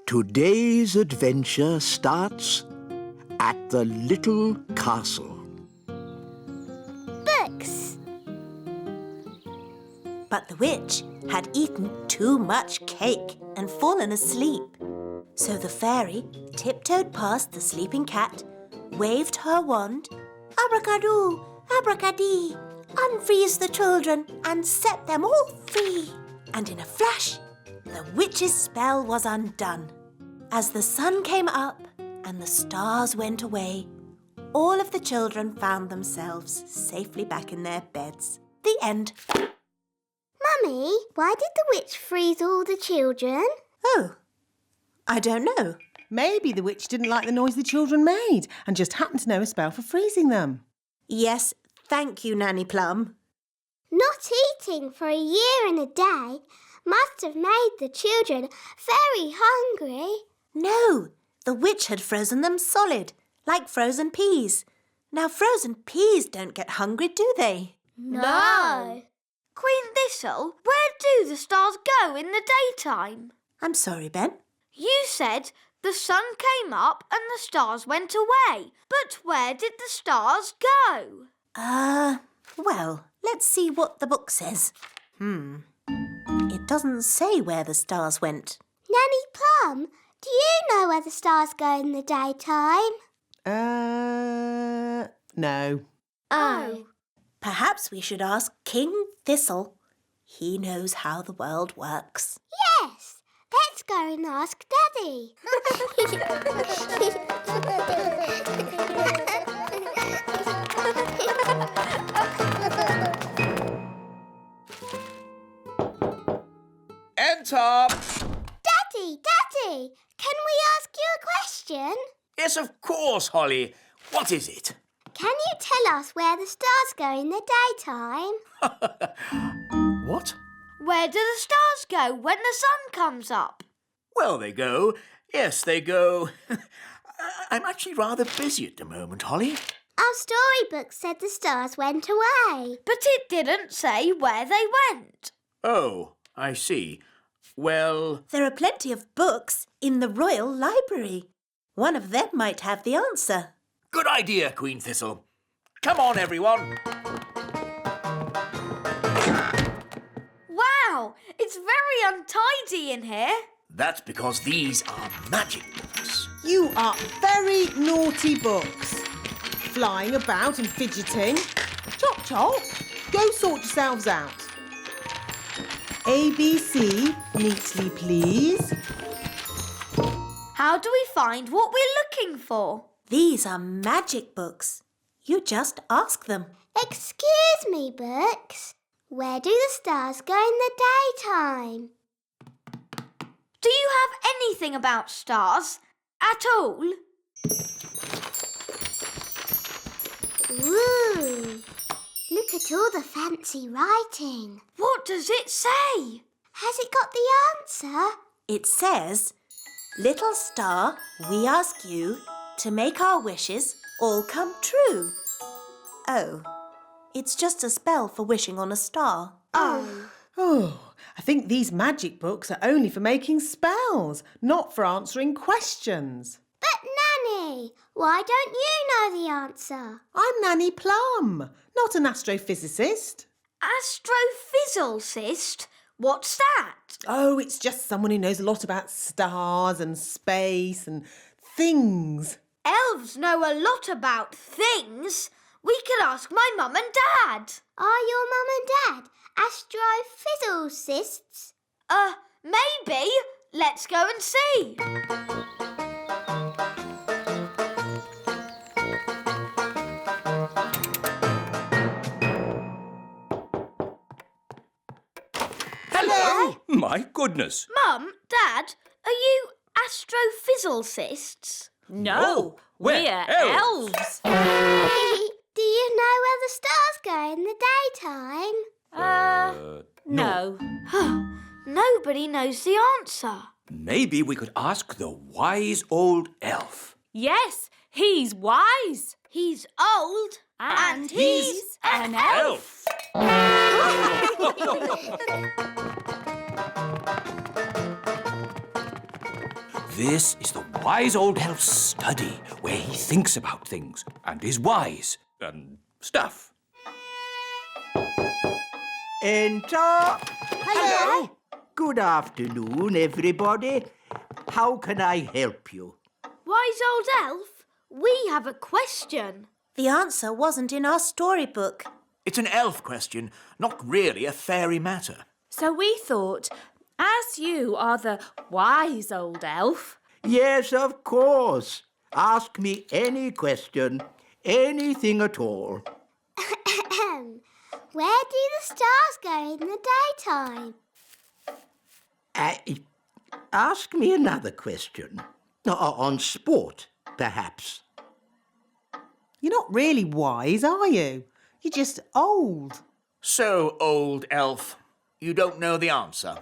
Today's adventure starts at the little castle. Books. But the witch had eaten too much cake and fallen asleep. So the fairy tiptoed past the sleeping cat, waved her wand, abracadoo, abracadee, unfreeze the children and set them all free. And in a flash, the witch's spell was undone. As the sun came up and the stars went away, all of the children found themselves safely back in their beds. The end. Mummy, why did the witch freeze all the children? Oh, I don't know. Maybe the witch didn't like the noise the children made and just happened to know a spell for freezing them. Yes, thank you, Nanny Plum. Not eating for a year and a day must have made the children very hungry. No, the witch had frozen them solid, like frozen peas. Now, frozen peas don't get hungry, do they? No. Queen Thistle, where do the stars go in the daytime? I'm sorry, Ben. You said the sun came up and the stars went away. But where did the stars go? Well, let's see what the book says. It doesn't say where the stars went. Nanny Plum, do you know where the stars go in the daytime? No. Oh. Perhaps we should ask King Thistle. He knows how the world works. Yes, let's go and ask Daddy. Enter! Daddy, can we ask you a question? Yes, of course, Holly. What is it? Can you tell us where the stars go in the daytime? What? Where do the stars go when the sun comes up? Well, they go. Yes, they go. I'm actually rather busy at the moment, Holly. Our storybook said the stars went away. But it didn't say where they went. Oh, I see. Well, There are plenty of books in the Royal Library. One of them might have the answer. good idea, Queen Thistle. Come on, everyone. Wow, it's very untidy in here. That's because these are magic books. You are very naughty books. Flying about and fidgeting. Chop, chop. Go sort yourselves out. ABC, neatly please. How do we find what we're looking for? These are magic books. You just ask them. Excuse me, books. Where do the stars go in the daytime? Do you have anything about stars at all? Ooh, look at all the fancy writing. What does it say? Has it got the answer? It says, "Little star, we ask you to make our wishes all come true." Oh, it's just a spell for wishing on a star. Oh, I think these magic books are only for making spells, not for answering questions. But Nanny, why don't you know the answer? I'm Nanny Plum, not an astrophysicist. Astrophysicist? What's that? Oh, it's just someone who knows a lot about stars and space and things. Elves know a lot about things. We could ask my mum and dad. Are your mum and dad astrophysicists? Maybe. Let's go and see. Hello. My goodness. Mum, Dad, are you astrophysicists? No, we're we're elves. elves. Do you know where the stars go in the daytime? No. Nobody knows the answer. Maybe we could ask the wise old elf. Yes, he's wise. He's old. And he's an elf. This is the wise old elf's study, where he thinks about things and is wise and stuff. Enter. Hello. Good afternoon, everybody. How can I help you? Wise old elf, we have a question. The answer wasn't in our storybook. It's an elf question, not really a fairy matter. So we thought, as you are the wise old elf, Yes, of course. Ask me any question, anything at all. Where do the stars go in the daytime? Ask me another question. On sport, perhaps. You're not really wise, are you? You're just old. So, old elf, you don't know the answer?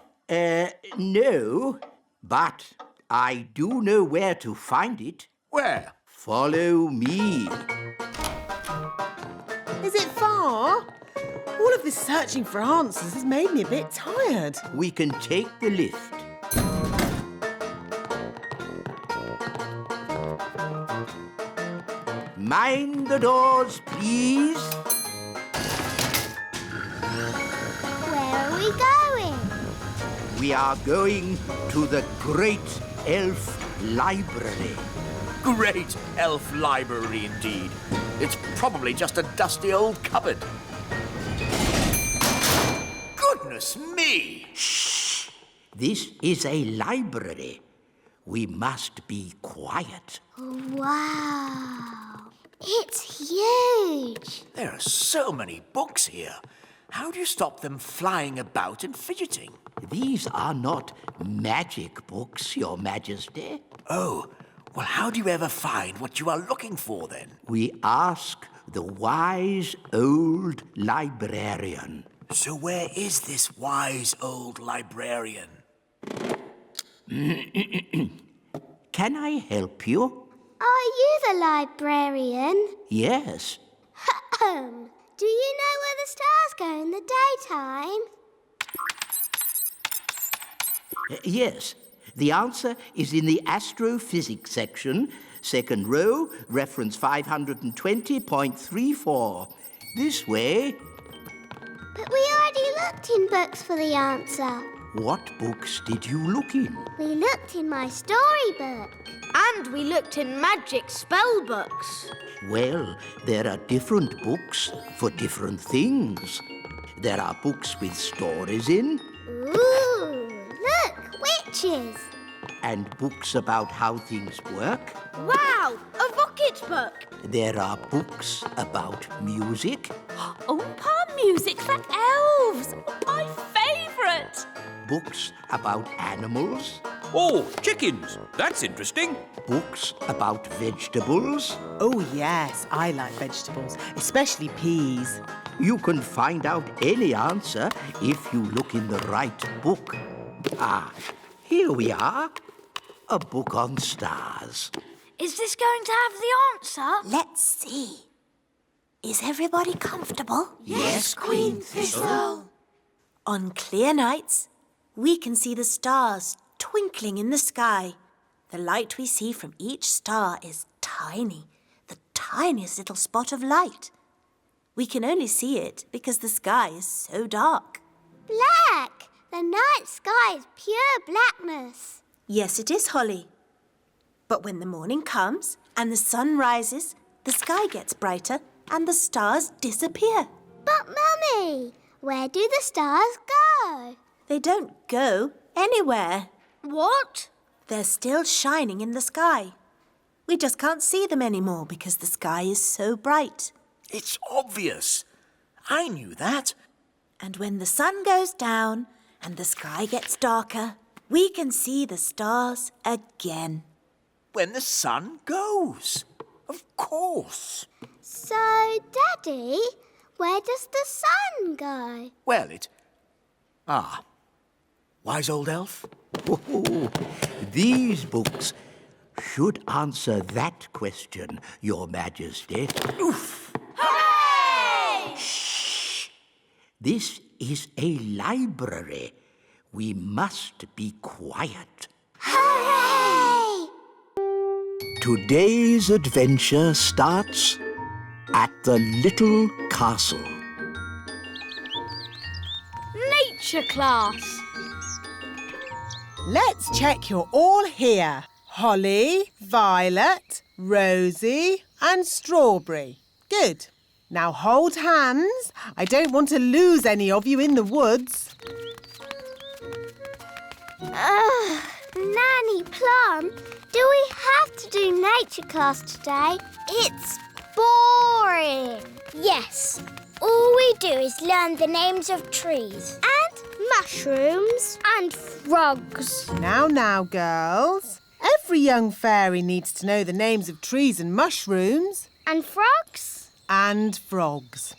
No, but I do know where to find it. Where? Follow me. Is it far? All of this searching for answers has made me a bit tired. We can take the lift. Mind the doors, please. Where are we going? We are going to the Great Elf Library. Great elf library indeed. It's probably just a dusty old cupboard. Goodness me! Shh! This is a library. We must be quiet. Wow. It's huge. There are so many books here. How do you stop them flying about and fidgeting? These are not magic books, Your Majesty. Oh, well, how do you ever find what you are looking for, then? We ask the wise old librarian. So where is this wise old librarian? Can I help you? Are you the librarian? Yes. Do you know where the stars go in the daytime? Yes. The answer is in the astrophysics section, second row, reference 520.34. This way. But we already looked in books for the answer. What books did you look in? We looked in my storybook. And we looked in magic spell books. Well, there are different books for different things. There are books with stories in, Ooh, look, witches. and books about how things work. Wow, a rocket book. There are books about music, Oompa music for elves, my favourite. books about animals, Oh, chickens. That's interesting. books about vegetables. Oh, yes, I like vegetables, especially peas. You can find out any answer if you look in the right book. Ah, here we are. A book on stars. Is this going to have the answer? Let's see. Is everybody comfortable? Yes, Queen Thistle. On clear nights, we can see the stars twinkling in the sky. The light we see from each star is tiny, the tiniest little spot of light. We can only see it because the sky is so dark. Black. The night sky is pure blackness. Yes, it is, Holly. But when the morning comes and the sun rises, the sky gets brighter and the stars disappear. But, Mummy, where do the stars go? They don't go anywhere. What? They're still shining in the sky. We just can't see them anymore because the sky is so bright. It's obvious. I knew that. And when the sun goes down and the sky gets darker, we can see the stars again. When the sun goes. Of course. So, Daddy, where does the sun go? Well, wise old elf? Oh, these books should answer that question, Your Majesty. Oof! Hooray! Shh! This is a library. We must be quiet. Hooray! Today's adventure starts at the little castle. Nature class. Let's check you're all here. Holly, Violet, Rosie and Strawberry. Good. Now hold hands. I don't want to lose any of you in the woods. Nanny Plum, do we have to do nature class today? It's boring. Yes. All we do is learn the names of trees and mushrooms and frogs. Now, girls. Every young fairy needs to know the names of trees and mushrooms. And frogs? And frogs.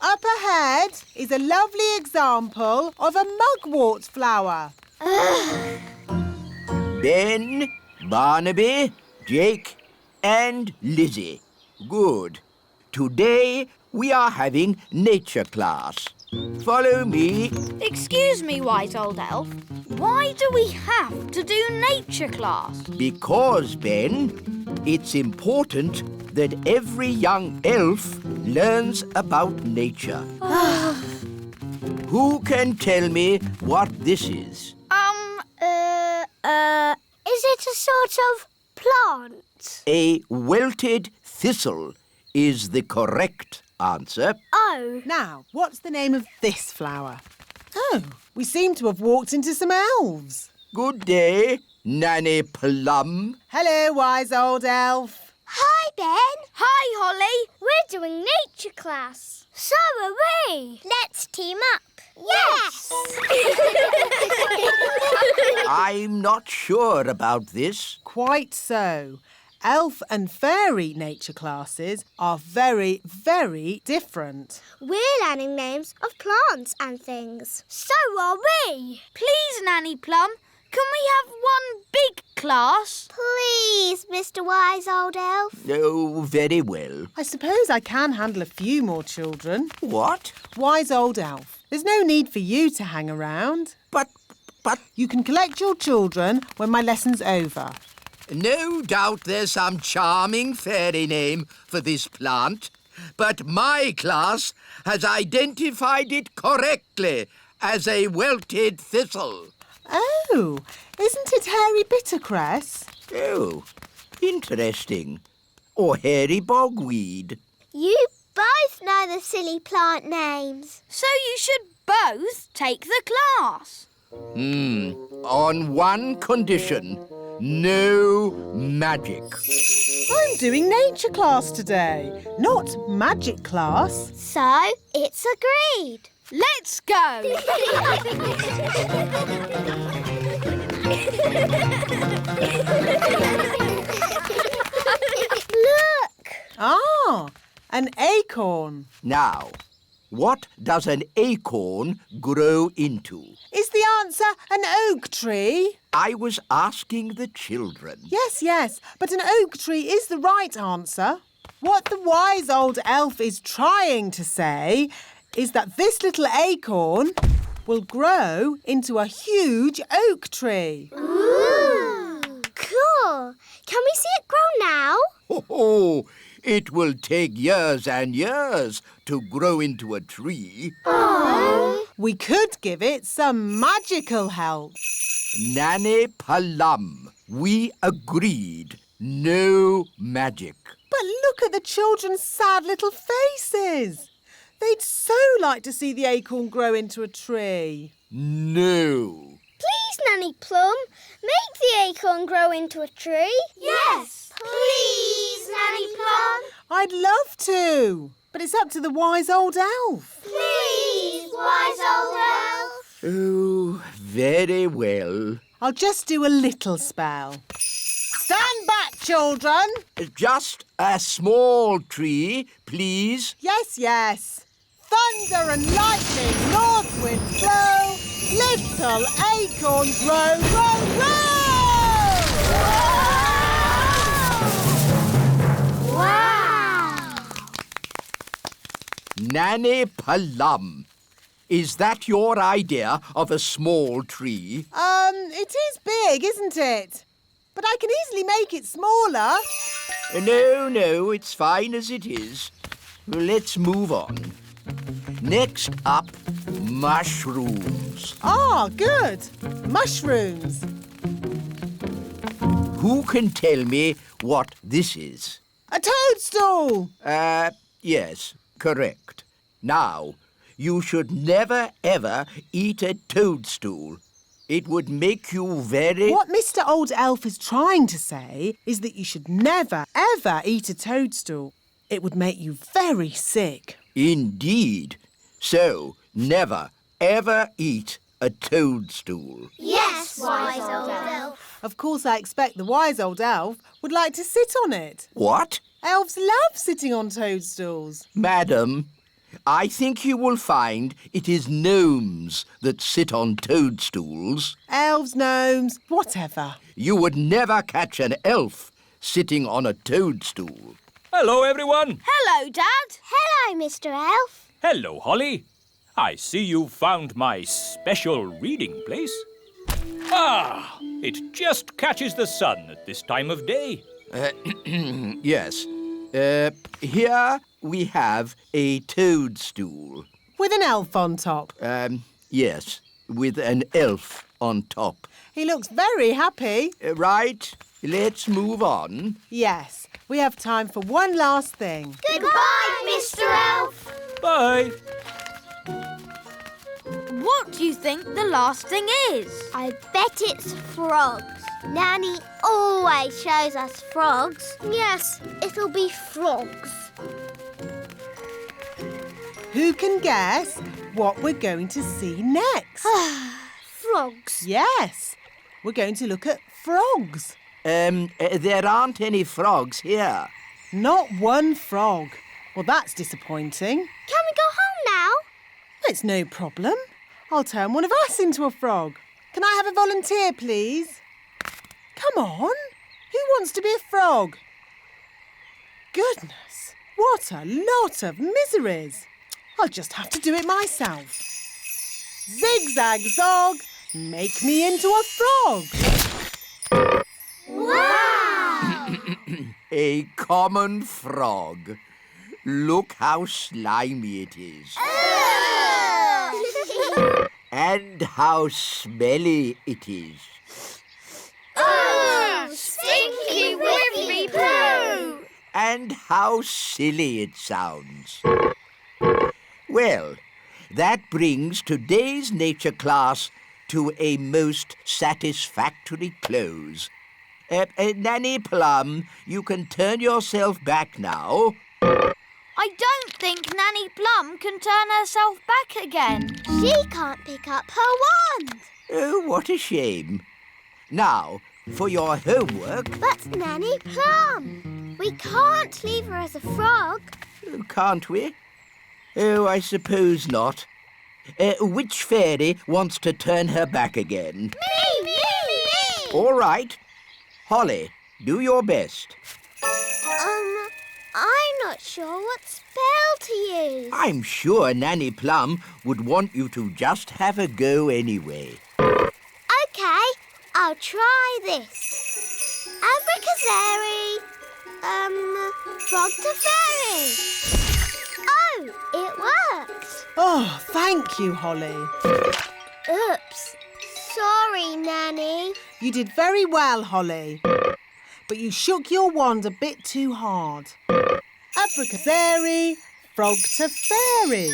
Up ahead is a lovely example of a mugwort flower. Ben, Barnaby, Jake and Lizzie. Good. Today we are having nature class. Follow me. Excuse me, wise old elf. Why do we have to do nature class? Because, Ben, it's important that every young elf learns about nature. Who can tell me what this is? Is it a sort of plant? A welted thistle is the correct answer. Oh. Now, what's the name of this flower? Oh, we seem to have walked into some elves. Good day, Nanny Plum. Hello, wise old elf. Hi, Ben. Hi, Holly. We're doing nature class. So are we. Let's team up. Yes! I'm not sure about this. Quite so. Elf and fairy nature classes are very, very different. We're learning names of plants and things. So are we. Please, Nanny Plum, can we have one big class? Please, Mr. Wise Old Elf. Oh, very well. I suppose I can handle a few more children. What? Wise old elf, there's no need for you to hang around. But... You can collect your children when my lesson's over. No doubt there's some charming fairy name for this plant, but my class has identified it correctly as a welted thistle. Oh, isn't it hairy bittercress? Oh, interesting. Or hairy bogweed. You both know the silly plant names. So you should both take the class. On one condition. No magic. I'm doing nature class today, not magic class. So, it's agreed. Let's go. Look! Ah, an acorn. Now, what does an acorn grow into? Is the answer an oak tree? I was asking the children. Yes, but an oak tree is the right answer. What the wise old elf is trying to say is that this little acorn will grow into a huge oak tree. Ooh! Cool. Can we see it grow now? Oh, it will take years and years to grow into a tree. We could give it some magical help. Nanny Plum, we agreed. No magic. But look at the children's sad little faces. They'd so like to see the acorn grow into a tree. No. Please, Nanny Plum, make the acorn grow into a tree. Yes, please, Nanny Plum. I'd love to, but it's up to the wise old elf. Please, wise old elf. Oh, very well. I'll just do a little spell. Stand back, children. Just a small tree, please. Yes. Thunder and lightning, north wind blow, little acorn grow, Wow! Nanny Plum, is that your idea of a small tree? It is big, isn't it? but I can easily make it smaller. No, it's fine as it is. Let's move on. Next up, mushrooms. Ah, good. Mushrooms. Who can tell me what this is? A toadstool. Yes, correct. Now, you should never, ever eat a toadstool. It would make you very... What Mr. Old Elf is trying to say is that you should never, ever eat a toadstool. It would make you very sick. Indeed. So, never, ever eat a toadstool. Yes, wise old elf. Of course, I expect the wise old elf would like to sit on it. What? Elves love sitting on toadstools. Madam, I think you will find it is gnomes that sit on toadstools. Elves, gnomes, whatever. You would never catch an elf sitting on a toadstool. Hello, everyone. Hello, Dad. Hello, Mr. Elf. Hello, Holly. I see you've found my special reading place. Ah, it just catches the sun at this time of day. Yes. Here we have a toadstool. With an elf on top. Yes, with an elf on top. He looks very happy. Right, let's move on. Yes, we have time for one last thing. Goodbye, Mr. Elf. Bye. What do you think the last thing is? I bet it's frogs. Nanny always shows us frogs. Yes, it'll be frogs. Who can guess what we're going to see next? Frogs. Yes, we're going to look at frogs. There aren't any frogs here. Not one frog. Well, that's disappointing. Can we go home now? It's no problem. I'll turn one of us into a frog. Can I have a volunteer, please? Come on. Who wants to be a frog? Goodness, what a lot of miseries. I'll just have to do it myself. Zigzag zog, make me into a frog. Wow! A common frog. Look how slimy it is. And how smelly it is. Stinky whiffy poo! And how silly it sounds. Well, that brings today's nature class to a most satisfactory close. Nanny Plum, you can turn yourself back now. I don't think Nanny Plum can turn herself back again. She can't pick up her wand. Oh, what a shame. Now, for your homework... But Nanny Plum, we can't leave her as a frog. Can't we? Oh, I suppose not. Which fairy wants to turn her back again? Me! All right. Holly, do your best. I'm not sure what spell to use. I'm sure Nanny Plum would want you to just have a go anyway. OK, I'll try this. Abracazeri, frog to fairy. Oh, it worked. Oh, thank you, Holly. Oops. Sorry, Nanny. You did very well, Holly. But you shook your wand a bit too hard. Abracazeri, frog to fairy.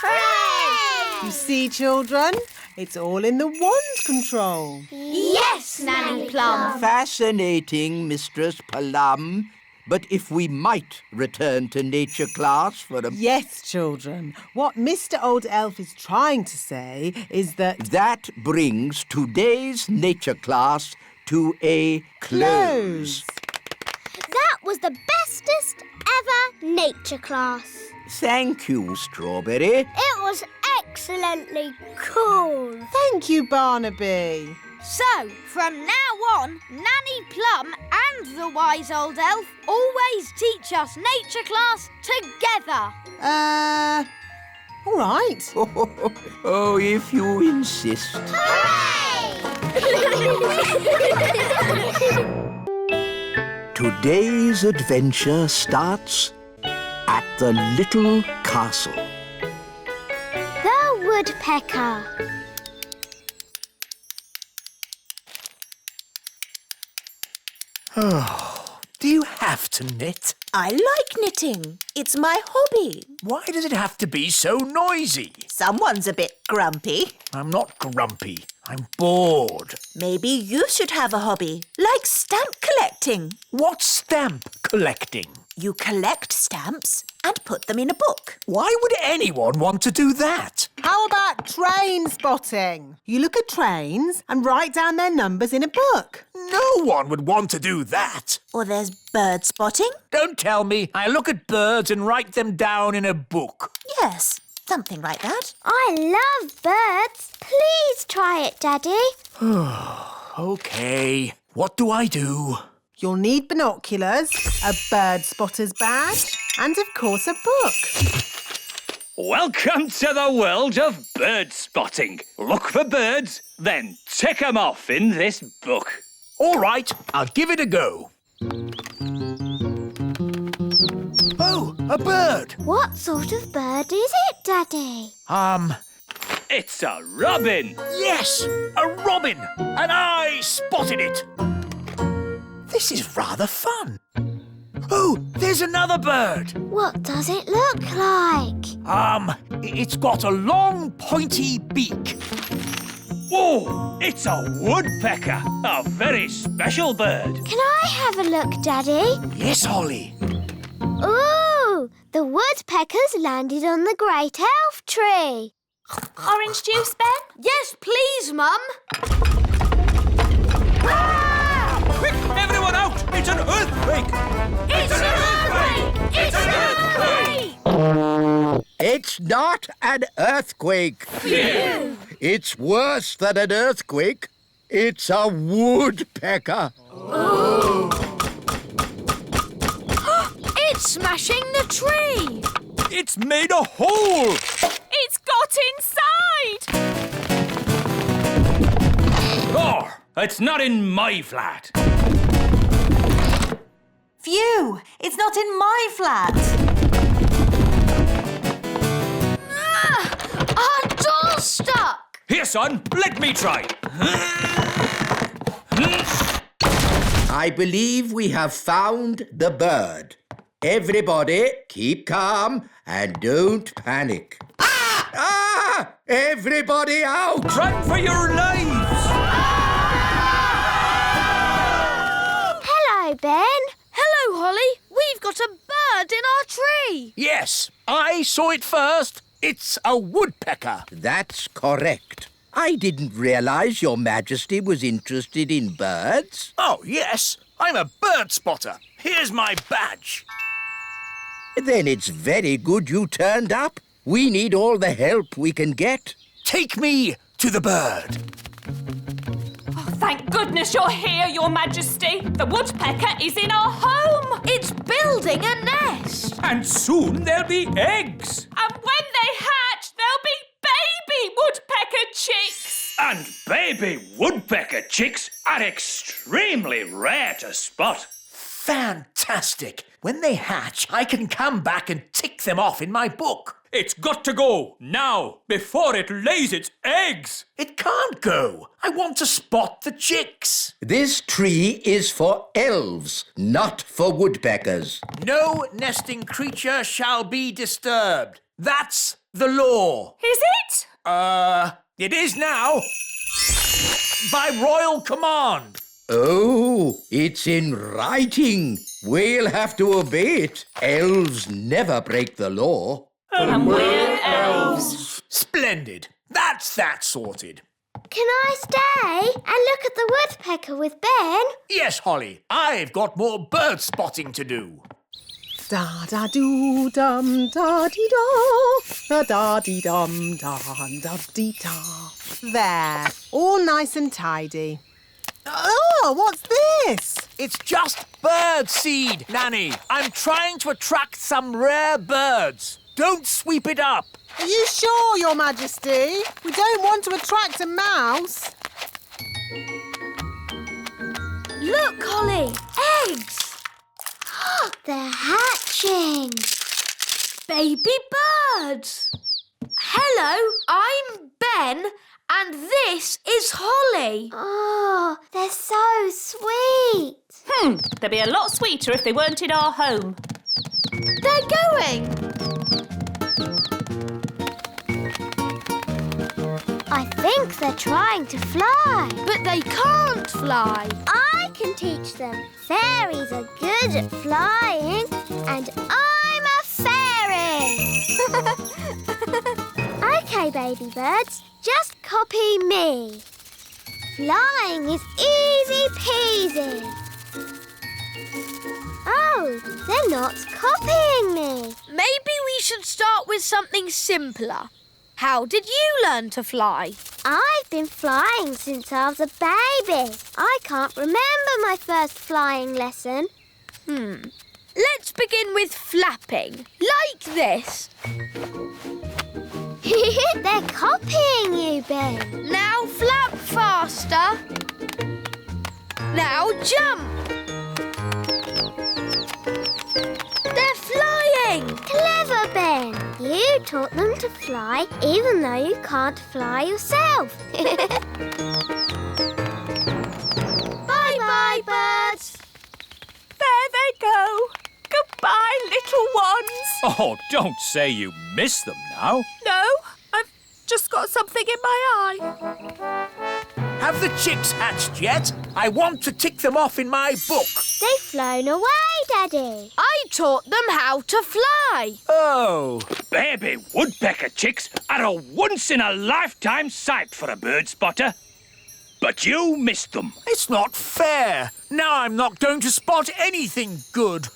Hooray! You see, children, it's all in the wand control. Yes, Nanny Plum. Fascinating, Mistress Plum. But if we might return to nature class for a... Yes, children. What Mr. Old Elf is trying to say is that... That brings today's nature class to a close. That was the bestest ever nature class. Thank you, Strawberry. It was excellently cool. Thank you, Barnaby. So, from now on, Nanny Plum and the wise old elf always teach us nature class together. All right. Oh, if you insist. Hooray! Today's adventure starts at the little castle. The Woodpecker. Do you have to knit? I like knitting. It's my hobby. Why does it have to be so noisy? Someone's a bit grumpy. I'm not grumpy. I'm bored. Maybe you should have a hobby, like stamp collecting. What's stamp collecting? You collect stamps and put them in a book. Why would anyone want to do that? How about train spotting? You look at trains and write down their numbers in a book. No one would want to do that. Or there's bird spotting. Don't tell me I look at birds and write them down in a book. Yes, something like that. I love birds. Please try it, Daddy. OK. What do I do? You'll need binoculars, a bird spotter's badge, and of course a book. Welcome to the world of bird spotting. Look for birds, then tick 'em off in this book. All right, I'll give it a go. Oh, a bird. What sort of bird is it, Daddy? It's a robin. Yes, a robin. And I spotted it. This is rather fun. Oh, there's another bird. What does it look like? It's got a long, pointy beak. Oh, it's a woodpecker. A very special bird. Can I have a look, Daddy? Yes, Holly. Ooh, the woodpeckers landed on the great elf tree. Orange juice, Ben? Yes, please, Mum. Quick, everyone out! It's an earthquake! It's an earthquake! It's an earthquake! It's not an earthquake. Phew! It's worse than an earthquake. It's a woodpecker. It's smashing the tree! It's made a hole! It's got inside! Oh, it's not in my flat. Phew! It's not in my flat. Our door's stuck! Here, son, let me try. I believe we have found the bird. Everybody, keep calm and don't panic. Ah! Ah! Everybody out! Run for your lives! Hello, Ben. Hello, Holly. We've got a bird in our tree. Yes, I saw it first. It's a woodpecker. That's correct. I didn't realize Your Majesty was interested in birds. Oh, yes, I'm a bird spotter. Here's my badge. Then it's very good you turned up. We need all the help we can get. Take me to the bird. Thank goodness you're here, Your Majesty. The woodpecker is in our home. It's building a nest. And soon there'll be eggs. And when they hatch, there'll be baby woodpecker chicks. And baby woodpecker chicks are extremely rare to spot. Fantastic. When they hatch, I can come back and tick them off in my book. It's got to go now, before it lays its eggs. It can't go. I want to spot the chicks. This tree is for elves, not for woodpeckers. No nesting creature shall be disturbed. That's the law. Is it? It is now. By royal command. Oh, it's in writing. We'll have to obey it. Elves never break the law. And we're elves. Splendid. That's that sorted. Can I stay and look at the woodpecker with Ben? Yes, Holly. I've got more bird spotting to do. Da-da-doo-dum-da-dee-da, da-da-dee-dum-da-da-dee-da. There, all nice and tidy. Oh, what's this? It's just bird seed, Nanny. I'm trying to attract some rare birds. Don't sweep it up. Are you sure, Your Majesty? We don't want to attract a mouse. Look, Holly. Eggs. They're hatching. Baby birds! Hello, I'm Ben, and this is Holly. Oh, they're so sweet. They'd be a lot sweeter if they weren't in our home. They're going. I think they're trying to fly. But they can't fly. I can teach them. Fairies are good at flying, and I'm a fairy. OK, baby birds, just copy me. Flying is easy peasy. Oh, they're not copying me. Maybe we should start with something simpler. How did you learn to fly? I've been flying since I was a baby. I can't remember my first flying lesson. Let's begin with flapping, like this. They're copying you, Ben. Now flap faster. Now jump. They're flying. Clever, Ben. You taught them to fly even though you can't fly yourself. Bye-bye, birds. There they go. Goodbye, little ones. Oh, don't say you miss them now. No, I've just got something in my eye. Have the chicks hatched yet? I want to tick them off in my book. They've flown away, Daddy. I taught them how to fly. Oh. Baby woodpecker chicks are a once-in-a-lifetime sight for a bird spotter. But you missed them. It's not fair. Now I'm not going to spot anything good.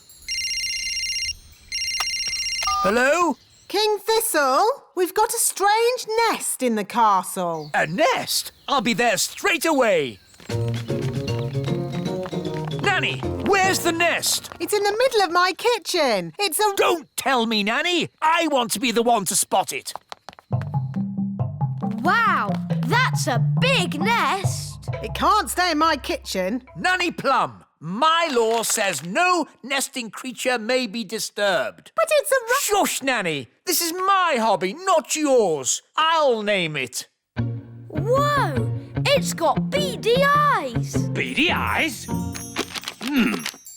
Hello? King Thistle, we've got a strange nest in the castle. A nest? I'll be there straight away. Nanny, where's the nest? It's in the middle of my kitchen. It's a... Don't tell me, Nanny. I want to be the one to spot it. Wow, that's a big nest. It can't stay in my kitchen. Nanny Plum, my law says no nesting creature may be disturbed. But it's a... Shush, Nanny. This is my hobby, not yours. I'll name it. Whoa, it's got beady eyes. Beady eyes?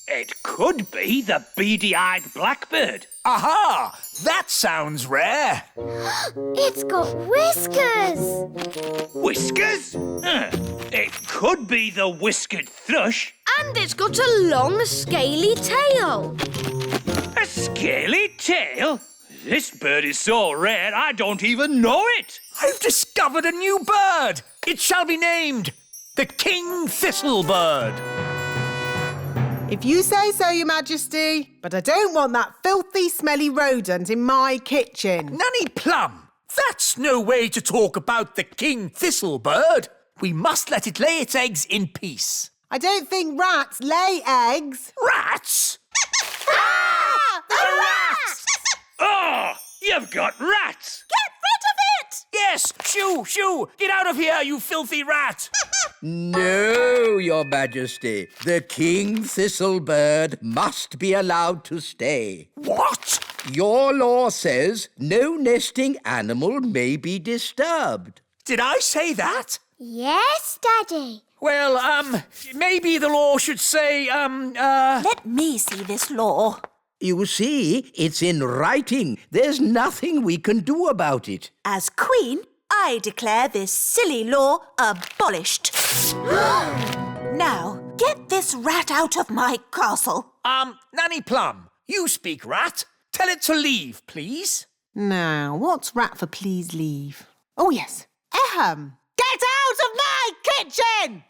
It could be the beady-eyed blackbird. Aha! That sounds rare. It's got whiskers. Whiskers? It could be the whiskered thrush. And it's got a long, scaly tail. A scaly tail? This bird is so rare I don't even know it. I've discovered a new bird. It shall be named the King Thistlebird. If you say so, Your Majesty, but I don't want that filthy, smelly rodent in my kitchen. Nanny Plum, that's no way to talk about the King Thistlebird. We must let it lay its eggs in peace. I don't think rats lay eggs. Rats? Ah! The rats! Oh, you've got rats. Get rid of it! Yes, shoo, shoo! Get out of here, you filthy rat! No, Your Majesty. The King Thistlebird must be allowed to stay. What? Your law says no nesting animal may be disturbed. Did I say that? Yes, Daddy. Well, maybe the law should say, Let me see this law. You see, it's in writing. There's nothing we can do about it. As Queen, I declare this silly law abolished. Now, get this rat out of my castle. Nanny Plum, you speak rat. Tell it to leave, please. Now, what's rat for please leave? Oh, yes. Ahem. Get out of my kitchen!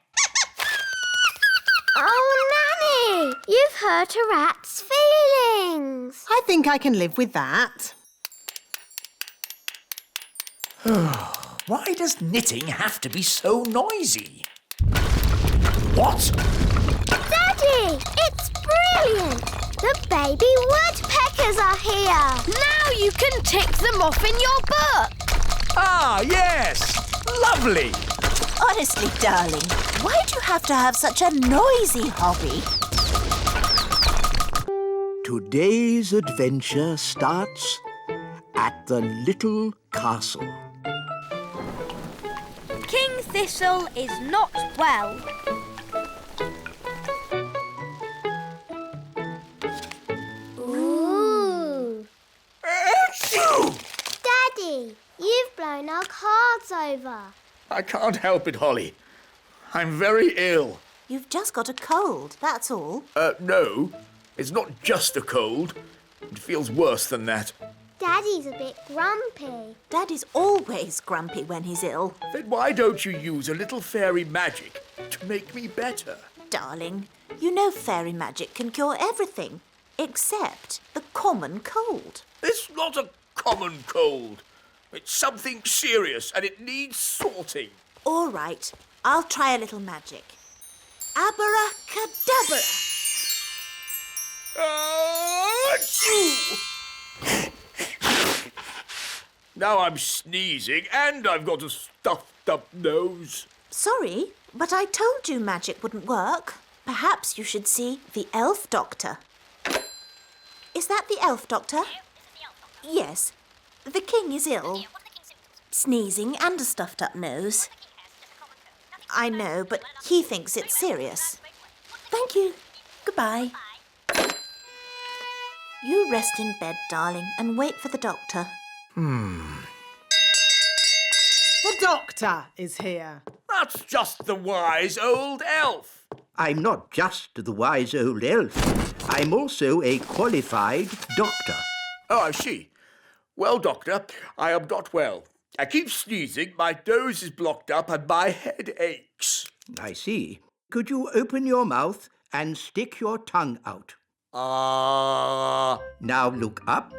Oh, Nanny, you've hurt a rat's feelings. I think I can live with that. Why does knitting have to be so noisy? What? Daddy, it's brilliant. The baby woodpeckers are here. Now you can tick them off in your book. Ah, yes. Lovely. Honestly, darling, why do you have to have such a noisy hobby? Today's adventure starts at the little castle. King Thistle is not well. Ooh. Daddy, you've blown our cards over. I can't help it, Holly. I'm very ill. You've just got a cold, that's all. No. It's not just a cold. It feels worse than that. Daddy's a bit grumpy. Daddy's always grumpy when he's ill. Then why don't you use a little fairy magic to make me better? Darling, you know fairy magic can cure everything, except the common cold. It's not a common cold. It's something serious and it needs sorting. All right, I'll try a little magic. Abracadabra! Achoo! Now I'm sneezing and I've got a stuffed up nose. Sorry, but I told you magic wouldn't work. Perhaps you should see the elf doctor. Is that the elf doctor? Yes. The king is ill. Sneezing and a stuffed up nose. I know, but he thinks it's serious. Thank you. Goodbye. You rest in bed, darling, and wait for the doctor. The doctor is here. That's just the wise old elf. I'm not just the wise old elf. I'm also a qualified doctor. Oh, I see. Well, doctor, I am not well. I keep sneezing, my nose is blocked up and my head aches. I see. Could you open your mouth and stick your tongue out? Now look up,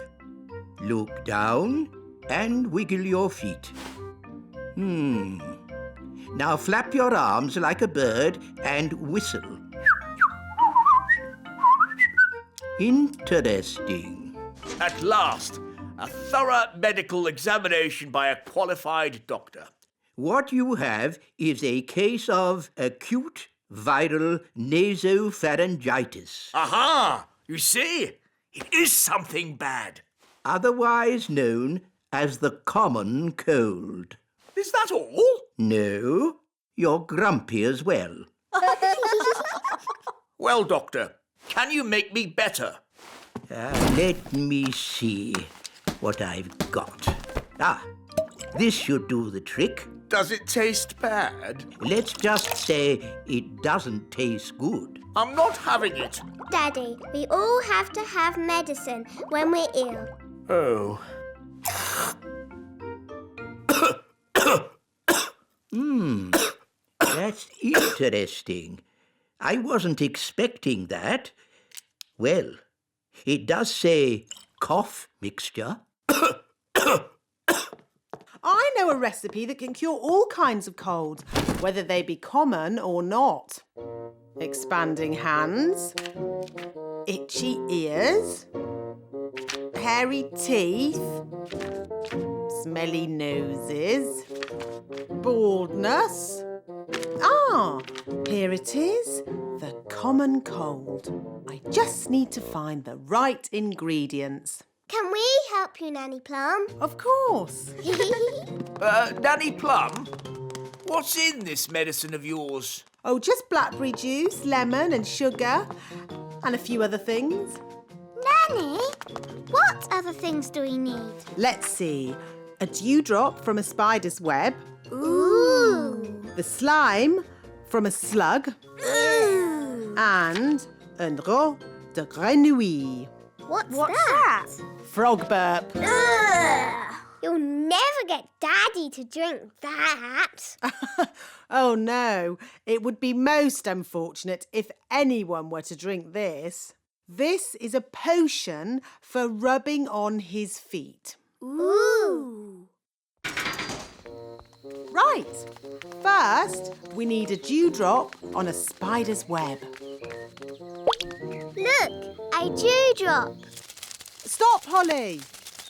look down, and wiggle your feet. Now flap your arms like a bird and whistle. Interesting. At last, a thorough medical examination by a qualified doctor. What you have is a case of acute viral nasopharyngitis, Aha! You see? It is something bad. otherwise known as the common cold. Is that all? No, you're grumpy as well. Well, doctor, can you make me better? Let me see what I've got. This should do the trick. Does it taste bad? Let's just say it doesn't taste good. I'm not having it. Daddy, we all have to have medicine when we're ill. Oh. That's interesting. I wasn't expecting that. Well, it does say cough mixture. I know a recipe that can cure all kinds of colds, whether they be common or not. Expanding hands, itchy ears, hairy teeth, smelly noses, baldness. Here it is, the common cold. I just need to find the right ingredients. Can we help you, Nanny Plum? Of course. Nanny Plum, what's in this medicine of yours? Oh, just blackberry juice, lemon and sugar, and a few other things. Nanny, what other things do we need? Let's see. A dewdrop from a spider's web, Ooh. the slime from a slug, Ooh. and un drop de grenouille. What's that? Frog burp. Ugh. You'll never get Daddy to drink that. Oh no, it would be most unfortunate if anyone were to drink this. This is a potion for rubbing on his feet. Ooh. Right. First, we need a dewdrop on a spider's web. Look, a dewdrop. Stop, Holly.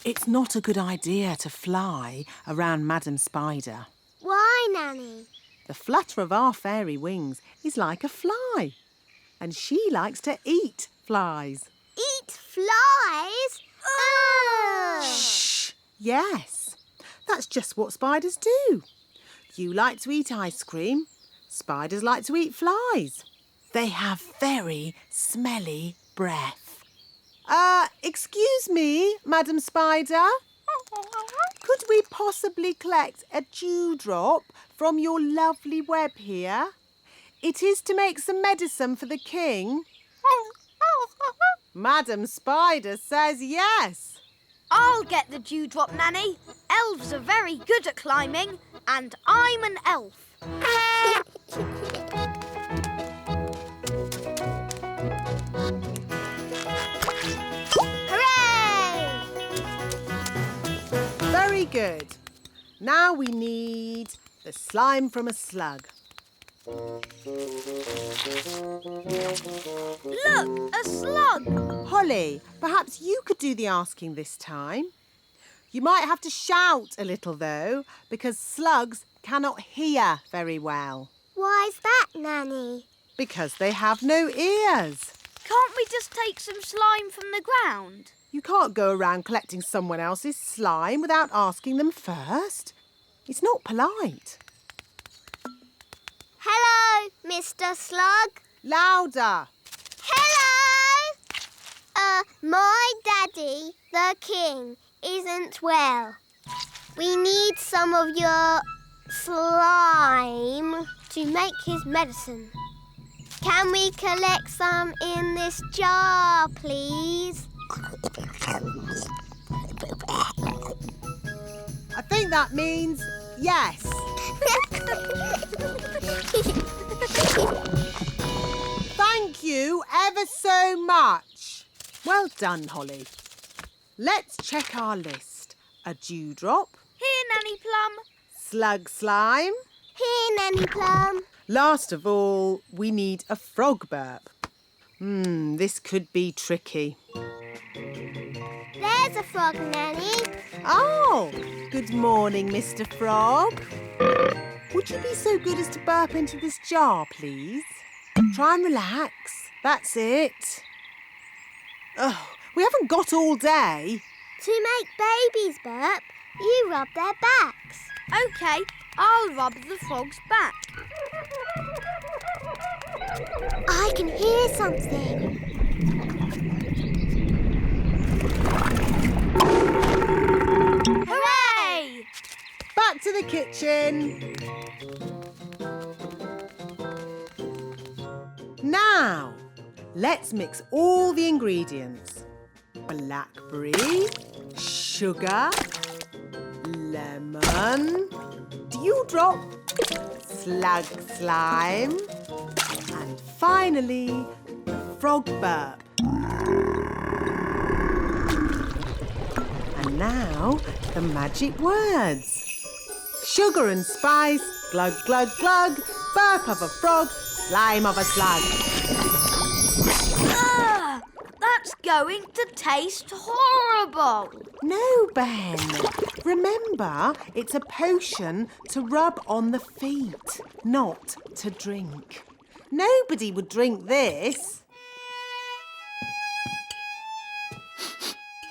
It's not a good idea to fly around Madam Spider. Why, Nanny? The flutter of our fairy wings is like a fly. And she likes to eat flies. Eat eat flies? Shh! Yes, that's just what spiders do. You like to eat ice cream. Spiders like to eat flies. They have very smelly breath. Excuse me, Madam Spider. Could we possibly collect a dewdrop from your lovely web here? It is to make some medicine for the king. Madam Spider says yes. I'll get the dewdrop, Nanny. Elves are very good at climbing, and I'm an elf. Hooray! Very good. Now we need the slime from a slug. Look, a slug. Holly, perhaps you could do the asking this time. You might have to shout a little, though, because slugs cannot hear very well. Why's that, Nanny? Because they have no ears. Can't we just take some slime from the ground? You can't go around collecting someone else's slime without asking them first. It's not polite. Hello, Mr. Slug. Louder. Hello! My daddy, the king, isn't well. We need some of your slime to make his medicine. Can we collect some in this jar, please? I think that means yes. Thank you ever so much. Well done, Holly. Let's check our list. A dewdrop, Here, Nanny Plum. slug slime. Here, Nanny Plum. Last of all, we need a frog burp. This could be tricky. There's a frog, Nanny. Oh, good morning, Mr. Frog. Would you be so good as to burp into this jar, please? Try and relax. That's it. Oh, we haven't got all day. To make babies burp, you rub their backs. OK, I'll rub the frog's back. I can hear something. Hooray! Back to the kitchen. Now, let's mix all the ingredients. Blackberry, sugar, lemon, dewdrop, slug slime, and finally, the frog burp. And now, the magic words. Sugar and spice, glug, glug, glug, burp of a frog, slime of a slug. Ah, that's going to taste horrible. No, Ben. Remember, it's a potion to rub on the feet, not to drink. Nobody would drink this.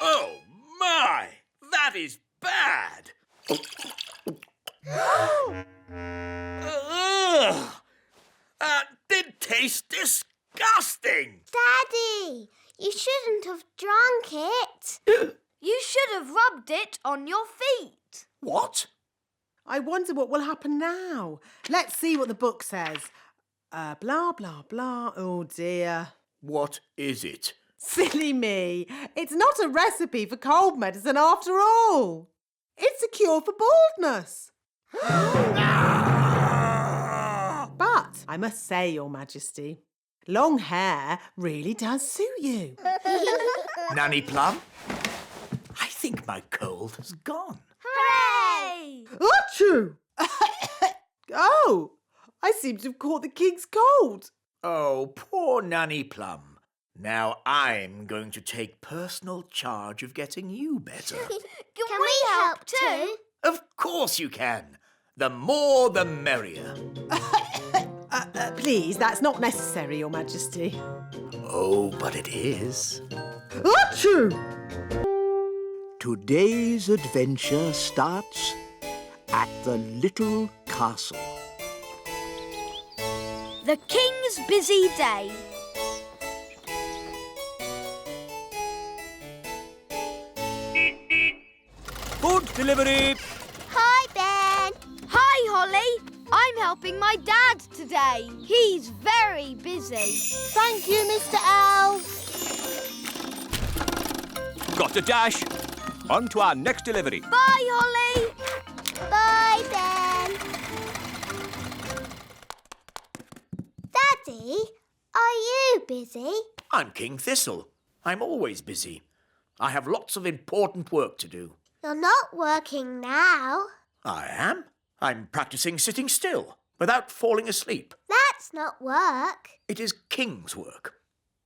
Oh, my! That is bad! Ugh! That did taste disgusting! Daddy, you shouldn't have drunk it. You should have rubbed it on your feet. What? I wonder what will happen now. Let's see what the book says. Blah, blah, blah. Oh, dear. What is it? Silly me. It's not a recipe for cold medicine after all. It's a cure for baldness. But I must say, Your Majesty, long hair really does suit you. Nanny Plum? I think my cold has gone. Hooray! Achoo! Oh, I seem to have caught the king's cold. Oh, poor Nanny Plum. Now I'm going to take personal charge of getting you better. Can we help too? Of course you can. The more the merrier. Please, that's not necessary, Your Majesty. Oh, but it is. Achoo! Today's adventure starts at the little castle. The King's busy day. Food delivery. Hi, Ben. Hi, Holly. I'm helping my dad today. He's very busy. Thank you, Mr. Elf. Got a dash. On to our next delivery. Bye, Holly. Bye, Ben. Daddy, are you busy? I'm King Thistle. I'm always busy. I have lots of important work to do. You're not working now. I am. I'm practicing sitting still without falling asleep. That's not work. It is King's work,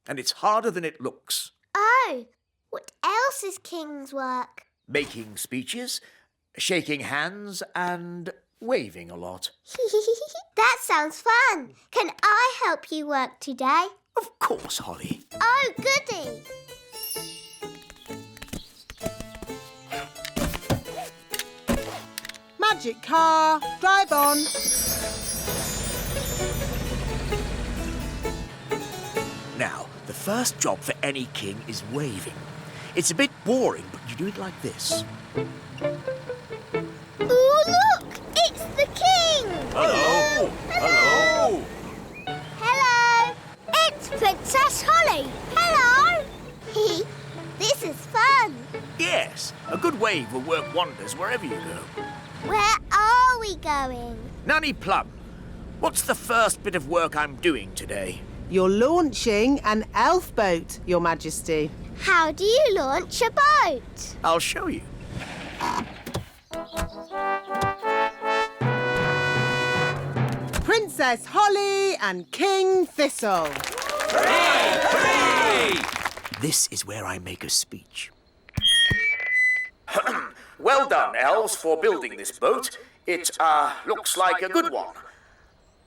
and it's harder than it looks. Oh, what else is King's work? Making speeches, shaking hands, and waving a lot. That sounds fun. Can I help you work today? Of course, Holly. Oh, goody. Magic car, drive on. Now, the first job for any king is waving. It's a bit boring, but you do it like this. Ooh, look! It's the King! Hello. Hello. Hello! It's Princess Holly! Hello! This is fun! Yes, a good wave will work wonders wherever you go. Where are we going? Nanny Plum, what's the first bit of work I'm doing today? You're launching an elf boat, Your Majesty. How do you launch a boat? I'll show you. Princess Holly and King Thistle. Hooray! This is where I make a speech. Well done, elves, for building this boat. It, looks like a good one.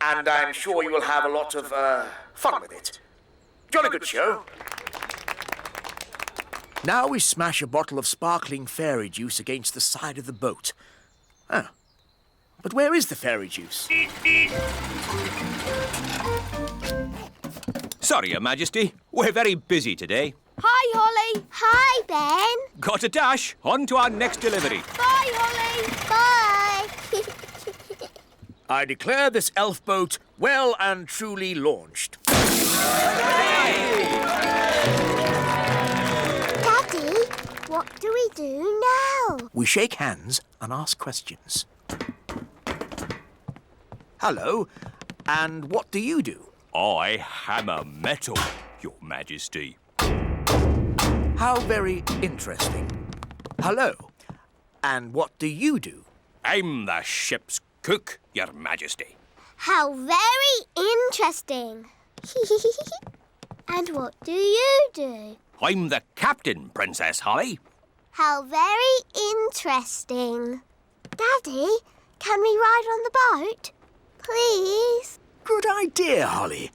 And I'm sure you will have a lot of, fun with it. Jolly good show. Now we smash a bottle of sparkling fairy juice against the side of the boat. Oh. But where is the fairy juice? Sorry, Your Majesty. We're very busy today. Hi, Holly. Hi, Ben. Got a dash. On to our next delivery. Bye, Holly. Bye. I declare this elf boat well and truly launched. Daddy, what do we do now? We shake hands and ask questions. Hello, and what do you do? I hammer metal, Your Majesty. How very interesting. Hello, and what do you do? I'm the ship's cook, Your Majesty. How very interesting. And what do you do? I'm the captain, Princess Holly. How very interesting. Daddy, can we ride on the boat? Please? Good idea, Holly.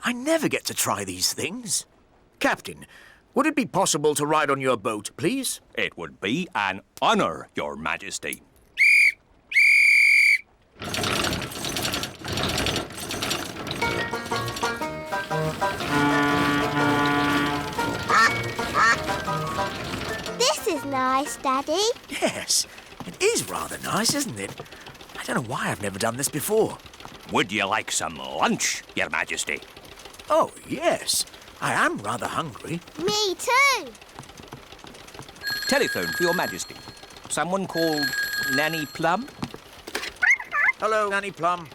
I never get to try these things. Captain, would it be possible to ride on your boat, please? It would be an honour, Your Majesty. This is nice, Daddy. Yes, it is rather nice, isn't it? I don't know why I've never done this before. Would you like some lunch, Your Majesty? Oh, yes. I am rather hungry. Me too. Telephone for Your Majesty. Someone called Nanny Plum? Hello, Nanny Plum.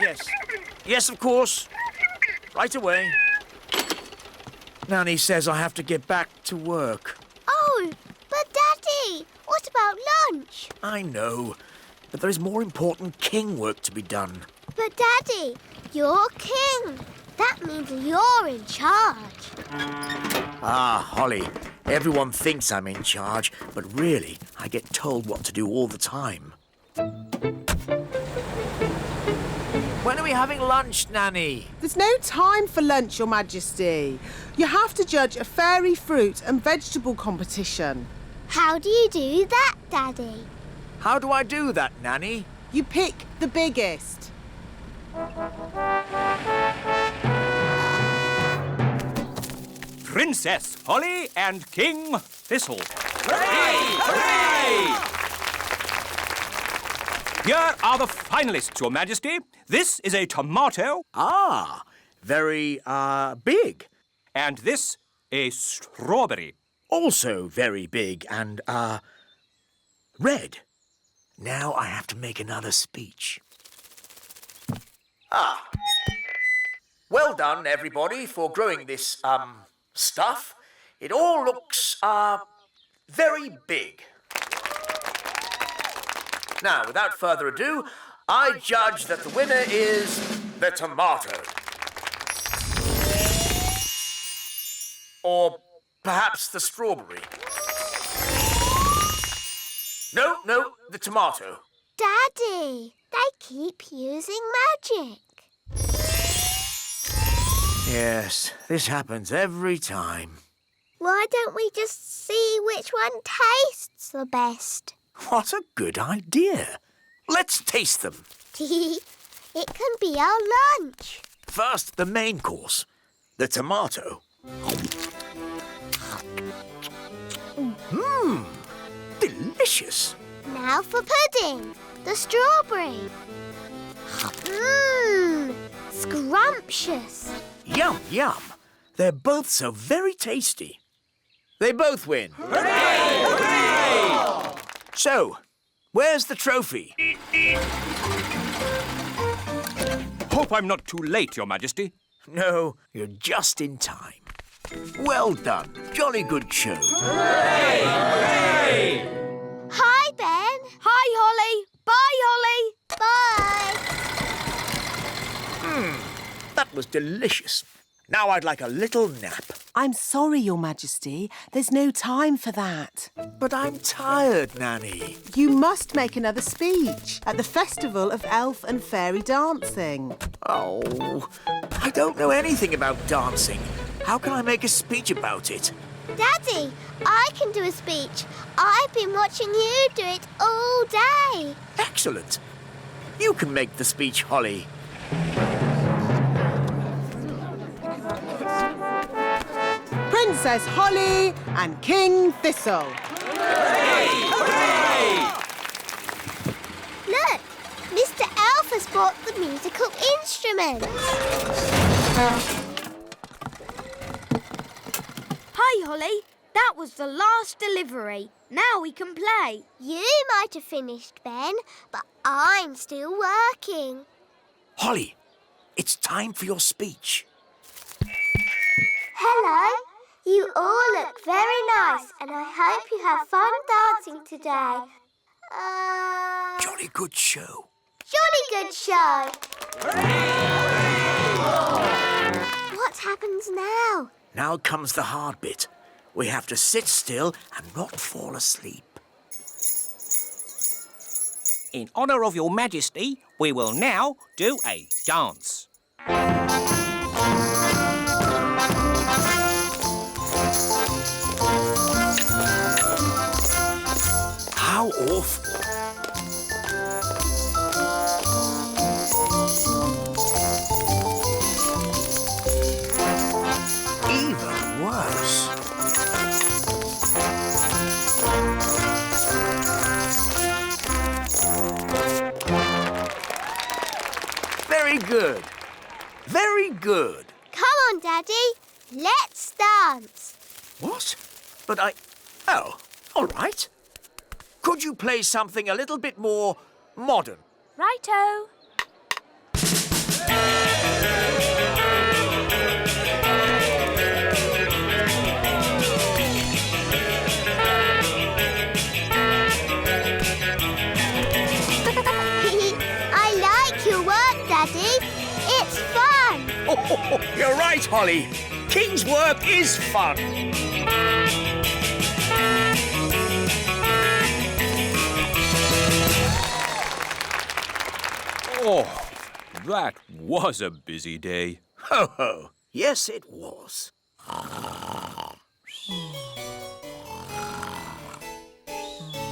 Yes. Yes, of course. Right away. Nanny says I have to get back to work. Oh, but Daddy, what about lunch? I know, but there is more important king work to be done. But Daddy, you're king. That means you're in charge. Ah, Holly, everyone thinks I'm in charge, but really, I get told what to do all the time. When are we having lunch, Nanny? There's no time for lunch, Your Majesty. You have to judge a fairy fruit and vegetable competition. How do you do that, Daddy? How do I do that, Nanny? You pick the biggest. Princess Holly and King Thistle. Here are the finalists, Your Majesty. This is a tomato. Ah, very, big. And this, a strawberry. Also very big and, red. Now I have to make another speech. Ah. Well done, everybody, for growing this, stuff. It all looks, very big. Now, without further ado, I judge that the winner is the tomato. Or perhaps the strawberry. No, the tomato. Daddy, they keep using magic. Yes, this happens every time. Why don't we just see which one tastes the best? What a good idea. Let's taste them. It can be our lunch. First, the main course, the tomato. Mmm, delicious. Now for pudding, the strawberry. Mmm, scrumptious. Yum, yum. They're both so very tasty. They both win. Hooray! Hooray! So, where's the trophy? Hope I'm not too late, Your Majesty. No, you're just in time. Well done. Jolly good show. Hooray! Hooray! Hi, Ben. Hi, Holly. Bye, Holly. Bye. That was delicious. Now I'd like a little nap. I'm sorry, Your Majesty. There's no time for that. But I'm tired, Nanny. You must make another speech at the Festival of Elf and Fairy Dancing. Oh, I don't know anything about dancing. How can I make a speech about it? Daddy, I can do a speech. I've been watching you do it all day. Excellent. You can make the speech, Holly. Princess Holly and King Thistle. Hooray! Hooray! Look, Mr. Elf has brought the musical instruments. Hi, Holly. That was the last delivery. Now we can play. You might have finished, Ben, but I'm still working. Holly, it's time for your speech. Hello. You all look very nice, and I hope you have fun dancing today. Jolly good show. Jolly good show. What happens now? Now comes the hard bit. We have to sit still and not fall asleep. In honour of Your Majesty, we will now do a dance. How awful. Even worse. Very good. Very good. Come on, Daddy. Let's dance. What? But Oh, all right. Could you play something a little bit more modern? Righto. I like your work, Daddy. It's fun. Oh, you're right, Holly. King's work is fun. Oh, That was a busy day. Ho, ho. Yes, it was.